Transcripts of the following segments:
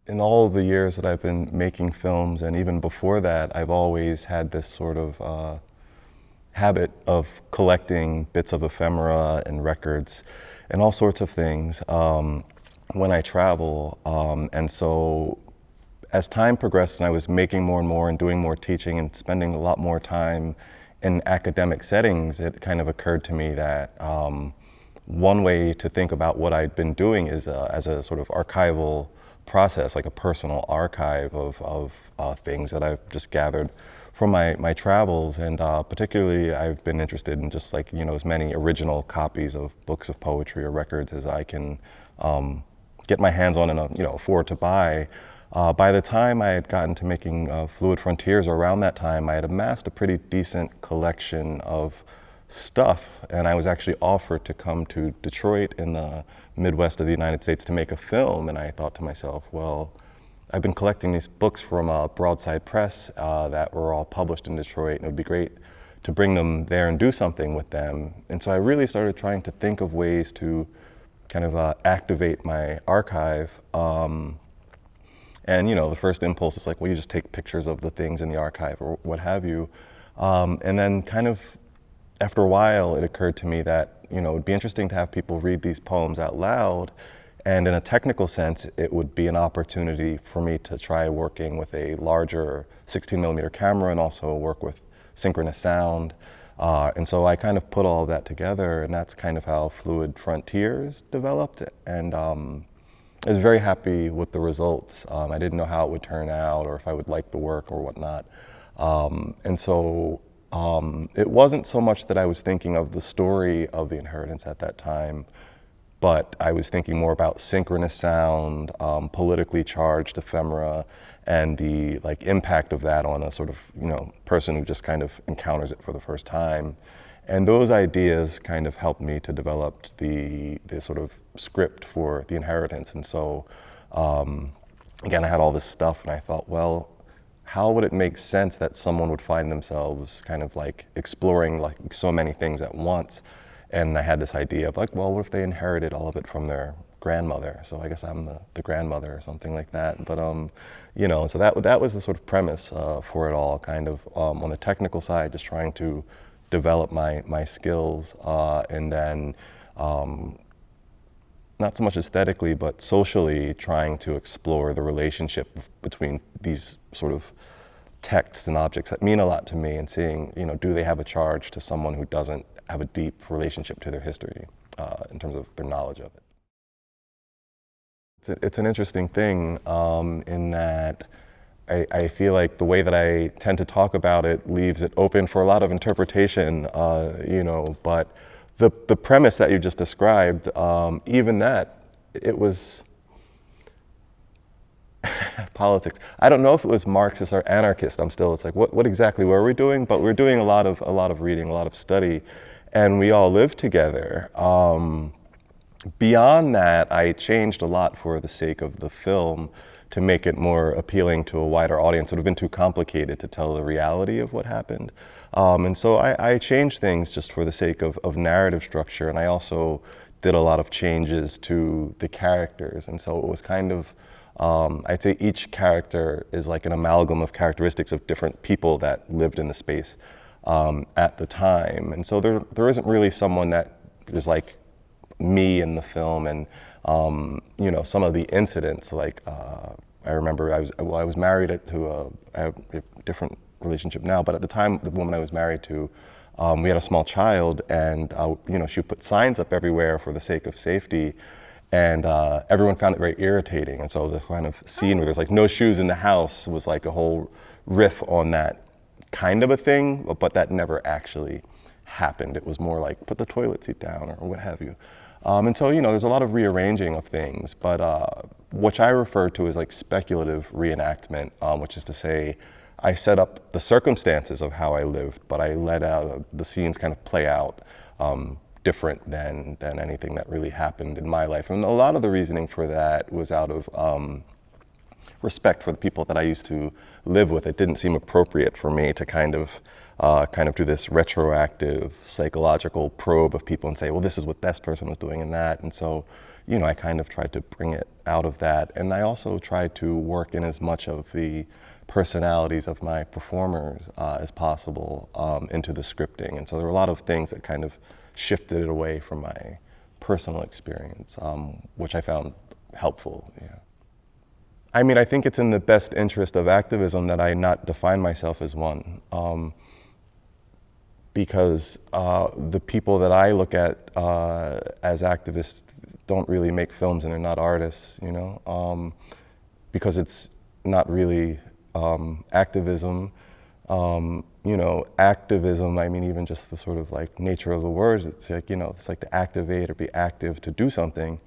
in all the years that I've been making films, and even before that, I've always had this sort of habit of collecting bits of ephemera and records and all sorts of things when I travel. And so as time progressed and I was making more and more and doing more teaching and spending a lot more time in academic settings, it kind of occurred to me that one way to think about what I'd been doing is as a sort of archival process, like a personal archive of things that I've just gathered from my travels. And particularly I've been interested in just like, as many original copies of books of poetry or records as I can get my hands on and afford to buy. By the time I had gotten to making Fluid Frontiers, or around that time, I had amassed a pretty decent collection of stuff, and I was actually offered to come to Detroit in the Midwest of the United States to make a film. And I thought to myself, well, I've been collecting these books from Broadside Press that were all published in Detroit, and it would be great to bring them there and do something with them. And so I really started trying to think of ways to kind of activate my archive. And the first impulse is like, well, you just take pictures of the things in the archive or what have you. And then kind of after a while, it occurred to me that, it would be interesting to have people read these poems out loud. And in a technical sense, it would be an opportunity for me to try working with a larger 16mm camera and also work with synchronous sound. And so I kind of put all of that together, and that's kind of how Fluid Frontiers developed. And I was very happy with the results. I didn't know how it would turn out or if I would like the work or whatnot. And so it wasn't so much that I was thinking of the story of the inheritance at that time, but I was thinking more about synchronous sound, politically charged ephemera, and the impact of that on a sort of person who just kind of encounters it for the first time. And those ideas kind of helped me to develop the sort of script for the inheritance. And so again, I had all this stuff, and I thought, well, how would it make sense that someone would find themselves kind of exploring so many things at once? And I had this idea of well, what if they inherited all of it from their grandmother? So I guess I'm the grandmother or something like that. But so that was the sort of premise for it all, kind of on the technical side, just trying to develop my skills, and then not so much aesthetically, but socially trying to explore the relationship between these sort of texts and objects that mean a lot to me, and seeing, do they have a charge to someone who doesn't have a deep relationship to their history in terms of their knowledge of it. It's an interesting thing in that I feel like the way that I tend to talk about it leaves it open for a lot of interpretation, but the premise that you just described, even that, it was politics. I don't know if it was Marxist or anarchist. It's like, what exactly were we doing? But we're doing a lot of reading, a lot of study, and we all live together. Beyond that, I changed a lot for the sake of the film to make it more appealing to a wider audience. It would have been too complicated to tell the reality of what happened. And so I changed things just for the sake of narrative structure, and I also did a lot of changes to the characters. And so it was kind of, I'd say each character is like an amalgam of characteristics of different people that lived in the space at the time. And so there isn't really someone that is like me in the film. And some of the incidents, I remember I was married I have a different relationship now, but at the time, the woman I was married to, we had a small child, and she would put signs up everywhere for the sake of safety, and everyone found it very irritating. And so the kind of scene where there's no shoes in the house was like a whole riff on that kind of a thing, but that never actually happened. It was more like put the toilet seat down or what have you. And so, there's a lot of rearranging of things, but which I refer to as speculative reenactment, which is to say, I set up the circumstances of how I lived, but I let the scenes kind of play out different than anything that really happened in my life. And a lot of the reasoning for that was out of respect for the people that I used to live with. It didn't seem appropriate for me to kind of kind of do this retroactive psychological probe of people and say, well, this is what this person was doing in that. And so, you know, I kind of tried to bring it out of that. And I also tried to work in as much of the personalities of my performers as possible into the scripting. And so there were a lot of things that kind of shifted it away from my personal experience, which I found helpful. Yeah. I mean, I think it's in the best interest of activism that I not define myself as one, because the people that I look at as activists don't really make films and they're not artists, you know, because it's not really activism. You know, activism, I mean, even just the sort of like nature of the words, it's like, you know, it's like to activate or be active to do something.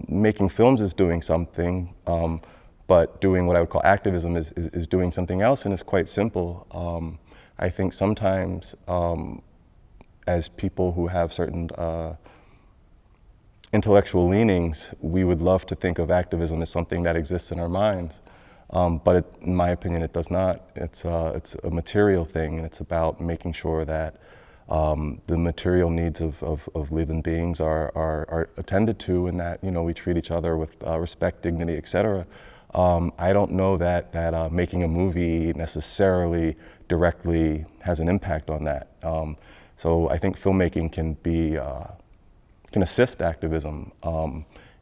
Making films is doing something, but doing what I would call activism is doing something else, and it's quite simple. I think sometimes as people who have certain intellectual leanings, we would love to think of activism as something that exists in our minds. But in my opinion, it does not. It's a material thing, and it's about making sure that the material needs of living beings are attended to, and that, you know, we treat each other with respect, dignity, etc. I don't know that making a movie necessarily directly has an impact on that. So I think filmmaking can assist activism.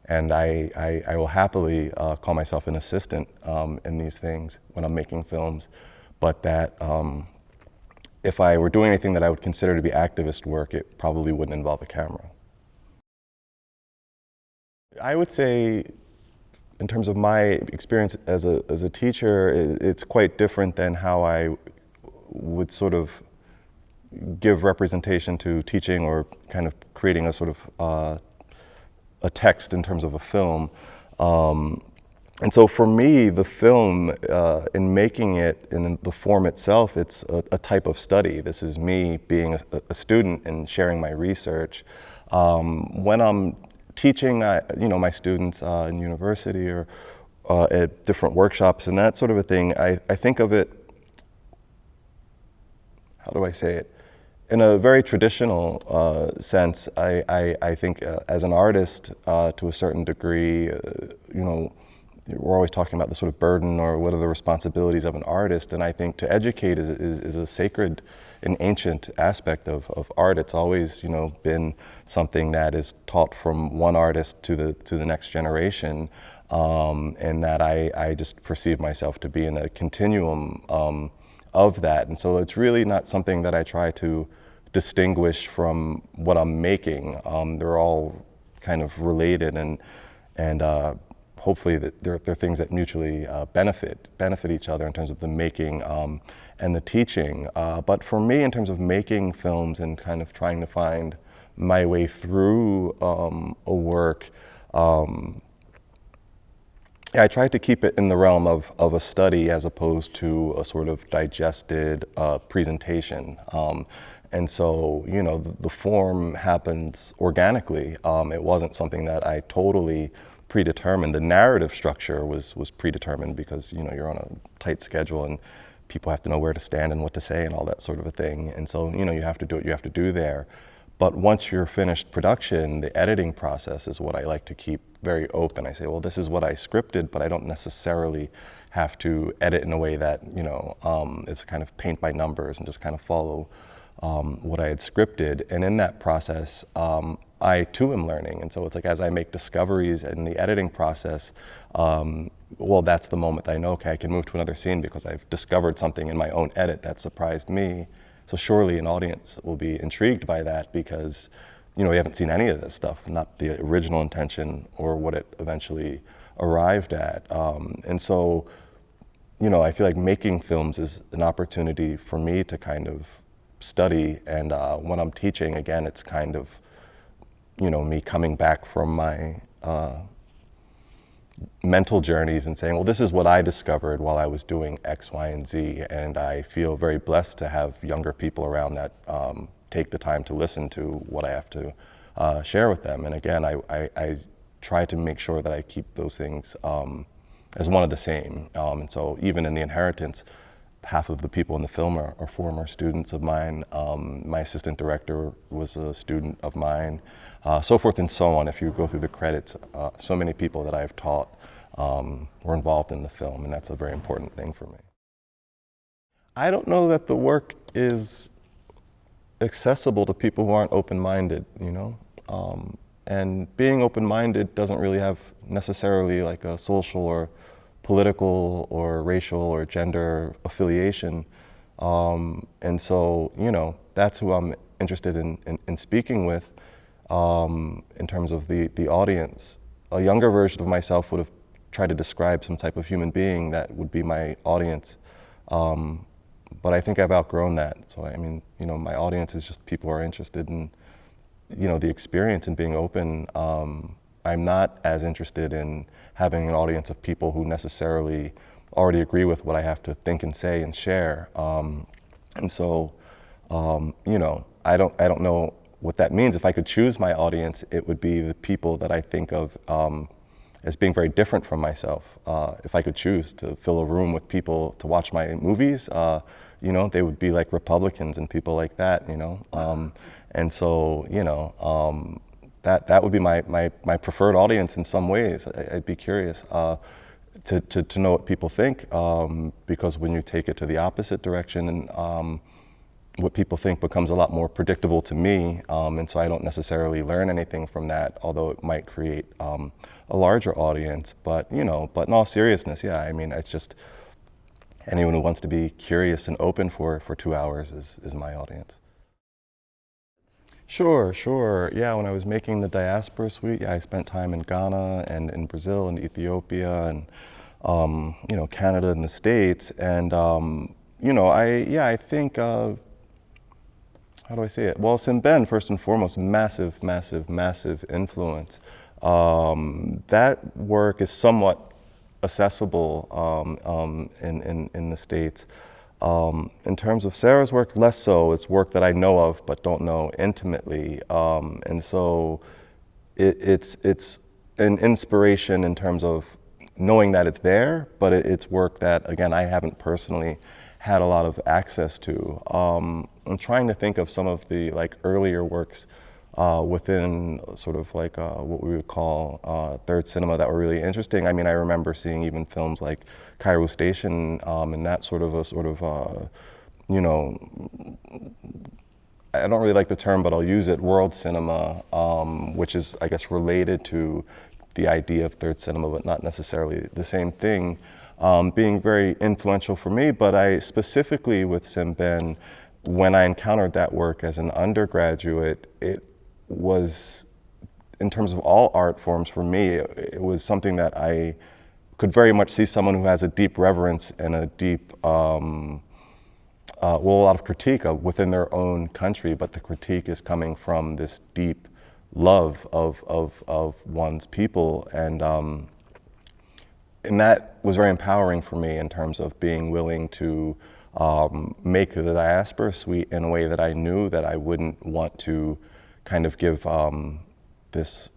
And I will happily call myself an assistant in these things when I'm making films, but that if I were doing anything that I would consider to be activist work, it probably wouldn't involve a camera. I would say, in terms of my experience as a teacher, it's quite different than how I would sort of give representation to teaching or kind of creating a sort of a text in terms of a film. And so for me, the film, in making it in the form itself, it's a type of study. This is me being a student and sharing my research. When I'm teaching, you know, my students in university or at different workshops and that sort of a thing, I think of it, how do I say it? In a very traditional sense, I think as an artist, to a certain degree, you know, we're always talking about the sort of burden or what are the responsibilities of an artist, and I think to educate is a sacred and ancient aspect of art. It's always, you know, been something that is taught from one artist to the next generation, and that I just perceive myself to be in a continuum of that, and so it's really not something that I try to distinguish from what I'm making. They're all kind of related, and hopefully that they're things that mutually benefit each other in terms of the making and the teaching. But for me, in terms of making films and kind of trying to find my way through a work, I tried to keep it in the realm of a study as opposed to a sort of digested presentation. And so, you know, the form happens organically. It wasn't something that I totally predetermined. The narrative structure was predetermined because, you know, you're on a tight schedule and people have to know where to stand and what to say and all that sort of a thing. And so, you know, you have to do what you have to do there. But once you're finished production, the editing process is what I like to keep very open. I say, well, this is what I scripted, but I don't necessarily have to edit in a way that, you know, it's kind of paint by numbers and just kind of follow what I had scripted. And in that process, I too am learning. And so it's like, as I make discoveries in the editing process, well, that's the moment that I know, okay, I can move to another scene because I've discovered something in my own edit that surprised me. So surely an audience will be intrigued by that because, you know, we haven't seen any of this stuff, not the original intention or what it eventually arrived at. And so, you know, I feel like making films is an opportunity for me to kind of study. And when I'm teaching, again, it's kind of, you know, me coming back from my mental journeys and saying, well, this is what I discovered while I was doing X, Y, and Z. And I feel very blessed to have younger people around that take the time to listen to what I have to share with them. And again, I try to make sure that I keep those things as one of the same. And so even in the inheritance, half of the people in the film are former students of mine. My assistant director was a student of mine, so forth and so on. If you go through the credits, so many people that I've taught were involved in the film, and that's a very important thing for me. I don't know that the work is accessible to people who aren't open-minded, you know? And being open-minded doesn't really have necessarily like a social or political or racial or gender affiliation. And so, you know, that's who I'm interested in speaking with in terms of the audience. A younger version of myself would have tried to describe some type of human being that would be my audience. But I think I've outgrown that. So, I mean, you know, my audience is just people who are interested in, you know, the experience and being open. I'm not as interested in having an audience of people who necessarily already agree with what I have to think and say and share. And so, you know, I don't know what that means. If I could choose my audience, it would be the people that I think of as being very different from myself. If I could choose to fill a room with people to watch my movies, you know, they would be like Republicans and people like that, you know. And so, you know, that would be my preferred audience in some ways. I'd be curious to know what people think, because when you take it to the opposite direction, and what people think becomes a lot more predictable to me, and so I don't necessarily learn anything from that, although it might create a larger audience. But, you know, but in all seriousness, yeah, I mean, it's just anyone who wants to be curious and open for 2 hours is my audience. Sure, sure. Yeah, when I was making the Diaspora Suite, yeah, I spent time in Ghana and in Brazil and Ethiopia and, you know, Canada and the States. And, you know, I think, how do I say it? Well, Simben, first and foremost, massive, massive, massive influence. That work is somewhat accessible in the States. In terms of Sarah's work, less so. It's work that I know of but don't know intimately, and so it's an inspiration in terms of knowing that it's there, but it's work that, again, I haven't personally had a lot of access to. I'm trying to think of some of the like earlier works within sort of like what we would call third cinema that were really interesting. I mean, I remember seeing even films like Cairo Station and that sort of you know, I don't really like the term, but I'll use it, world cinema, which is, I guess, related to the idea of third cinema, but not necessarily the same thing, being very influential for me. But I specifically with Simben, when I encountered that work as an undergraduate, it was, in terms of all art forms for me, it was something that I could very much see someone who has a deep reverence and a deep, well, a lot of critique of within their own country, but the critique is coming from this deep love of one's people. And that was very empowering for me in terms of being willing to make the Diaspora Suite in a way that I knew that I wouldn't want to kind of give this.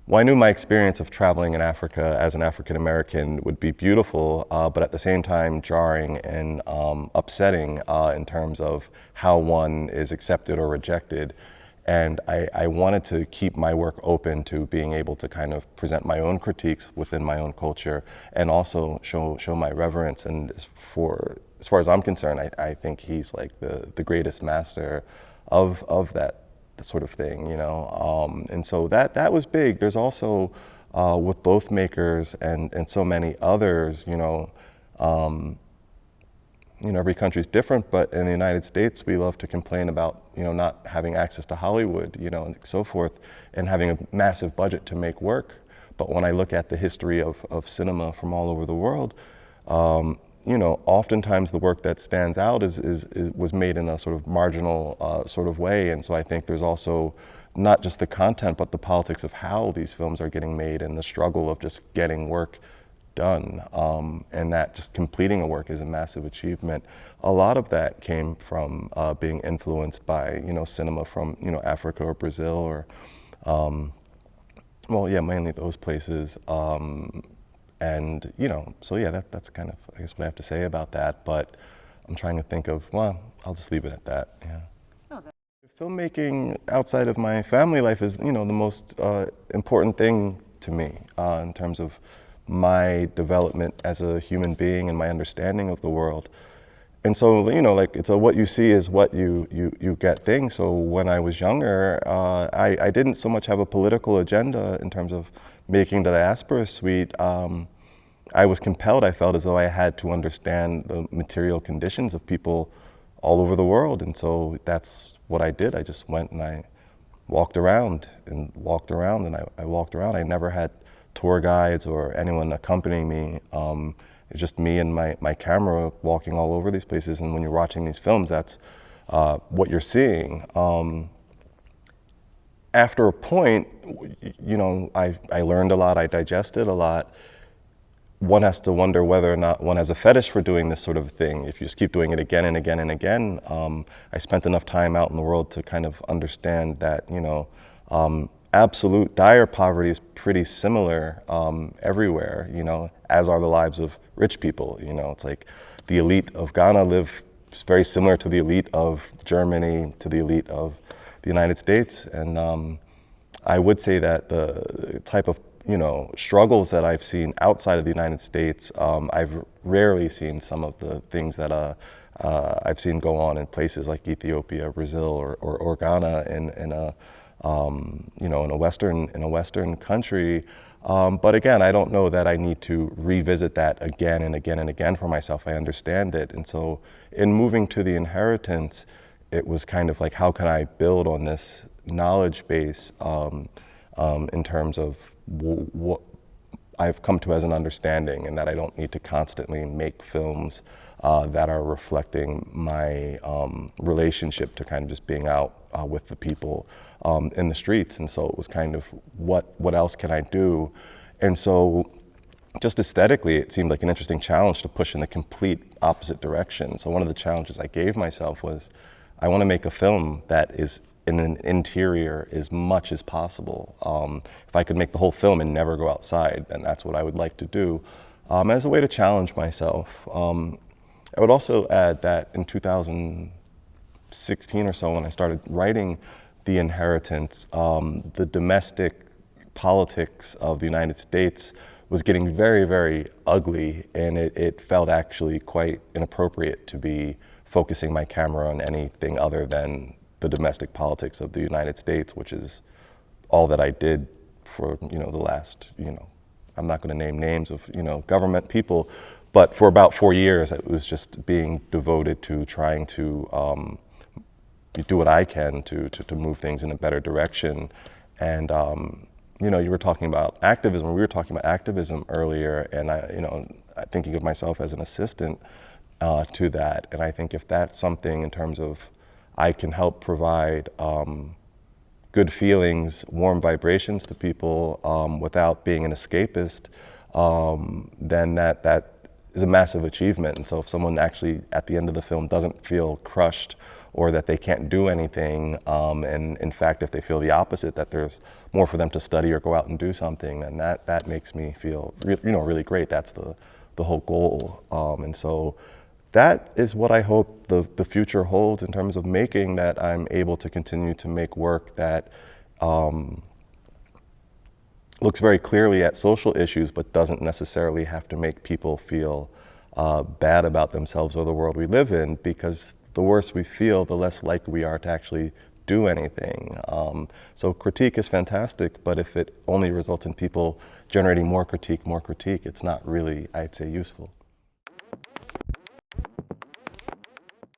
Well, I knew my experience of traveling in Africa as an African American would be beautiful, but at the same time jarring and upsetting in terms of how one is accepted or rejected. And I wanted to keep my work open to being able to kind of present my own critiques within my own culture and also show my reverence. And as far as I'm concerned, I think he's like the greatest master of that sort of thing, you know. And so that was big. There's also with both makers and so many others, you know, every country is different, but in the United States, we love to complain about, you know, not having access to Hollywood, you know, and so forth, and having a massive budget to make work. But when I look at the history of cinema from all over the world, you know, oftentimes the work that stands out was made in a sort of marginal sort of way. And so I think there's also not just the content, but the politics of how these films are getting made and the struggle of just getting work done, and that just completing a work is a massive achievement. A lot of that came from being influenced by, you know, cinema from, you know, Africa or Brazil or, well, yeah, mainly those places. And, you know, so yeah, that's kind of, I guess, what I have to say about that. But I'm trying to think of, well, I'll just leave it at that, yeah. Filmmaking outside of my family life is, you know, the most important thing to me in terms of my development as a human being and my understanding of the world. And so, you know, like, it's a what you see is what you get thing. So when I was younger, I didn't so much have a political agenda in terms of making the diaspora suite. I was compelled, I felt as though I had to understand the material conditions of people all over the world. And so that's what I did. I just went and I walked around and walked around and I walked around. I never had tour guides or anyone accompanying me. It's just me and my camera walking all over these places. And when you're watching these films, that's what you're seeing. After a point, you know, I learned a lot, I digested a lot. One has to wonder whether or not one has a fetish for doing this sort of thing. If you just keep doing it again and again and again, I spent enough time out in the world to kind of understand that, you know, absolute dire poverty is pretty similar everywhere, you know, as are the lives of rich people. You know, it's like the elite of Ghana live very similar to the elite of Germany, to the elite of the United States. And I would say that the type of, you know, struggles that I've seen outside of the United States, I've rarely seen some of the things that I've seen go on in places like Ethiopia, Brazil, or Ghana in a you know, in a Western country. But again, I don't know that I need to revisit that again and again and again for myself. I understand it. And so in moving to the inheritance, it was kind of like, how can I build on this knowledge base in terms of what I've come to as an understanding, and that I don't need to constantly make films that are reflecting my relationship to kind of just being out with the people in the streets. And so it was kind of, what else can I do? And so just aesthetically, it seemed like an interesting challenge to push in the complete opposite direction. So one of the challenges I gave myself was, I want to make a film that is in an interior as much as possible. If I could make the whole film and never go outside, then that's what I would like to do as a way to challenge myself. I would also add that in 2016 or so, when I started writing The Inheritance, the domestic politics of the United States was getting very, very ugly, and it felt actually quite inappropriate to be focusing my camera on anything other than the domestic politics of the United States, which is all that I did for, you know, the last, you know, I'm not going to name names of, you know, government people, but for about 4 years, it was just being devoted to trying to do what I can to move things in a better direction. And you know, you were talking about activism. We were talking about activism earlier, and I'm thinking of myself as an assistant to that. And I think if that's something in terms of I can help provide good feelings, warm vibrations to people without being an escapist, then that is a massive achievement. And so if someone actually at the end of the film doesn't feel crushed or that they can't do anything, and in fact, if they feel the opposite, that there's more for them to study or go out and do something, then that makes me feel really great. That's the whole goal. And so that is what I hope the future holds in terms of making, that I'm able to continue to make work that looks very clearly at social issues, but doesn't necessarily have to make people feel bad about themselves or the world we live in, because the worse we feel, the less likely we are to actually do anything. So critique is fantastic, but if it only results in people generating more critique, it's not really, I'd say, useful.